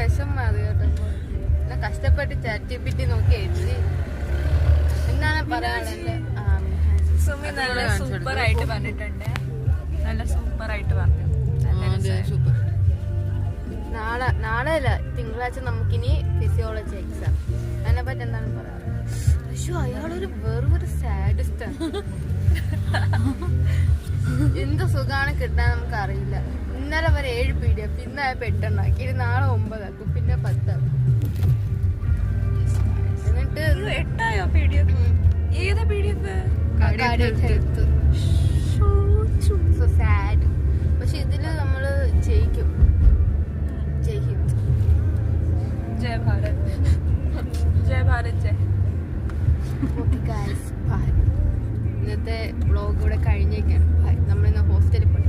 വിഷമം അത് കേട്ടപ്പോ. കഷ്ടപ്പെട്ട് ChatGPT നോക്കി എഴുതി. എന്താണ് പറയാനുള്ളത്? സുമി നല്ല സൂപ്പർ ആയിട്ട് പറഞ്ഞിട്ടുണ്ട്. നല്ല സൂപ്പർ ആയിട്ട് പറഞ്ഞു. സൂപ്പർ. നാളെ അല്ല, തിങ്കളാഴ്ച നമുക്കിനി ഫിസിയോളജി എക്സാം. അതിനെ പറ്റി എന്താണ് പറയാറ്? പക്ഷെ അയാളൊരു വെറൊരു സാഡിസ്റ്റാണ്. എന്ത് സുഖമാണ് കിട്ടാൻ നമുക്ക് അറിയില്ല. ഇന്നലെ വരെ 7 PDF, ഇന്നായപ്പോ 8 എണ്ണാക്കി. ഇനി നാളെ 9 ആക്കും, പിന്നെ 10 ആക്കും. എന്നിട്ട് 8 ആയോ PDF? ഏതാ PDF? So sad. പക്ഷെ ഇതില് നമ്മള് ജയിക്കും. ജയ് ഹിന്ദ്, ജയ് ഭാരത്, ജയ് ഭാരത് ജയ്. Okay guys, bye. ഇന്നത്തെ വ്ളോഗ് ഇവിടെ കഴിഞ്ഞേക്കാണ്. ബൈ. നമ്മളിന്ന് ഹോസ്റ്റലിൽ പോയി.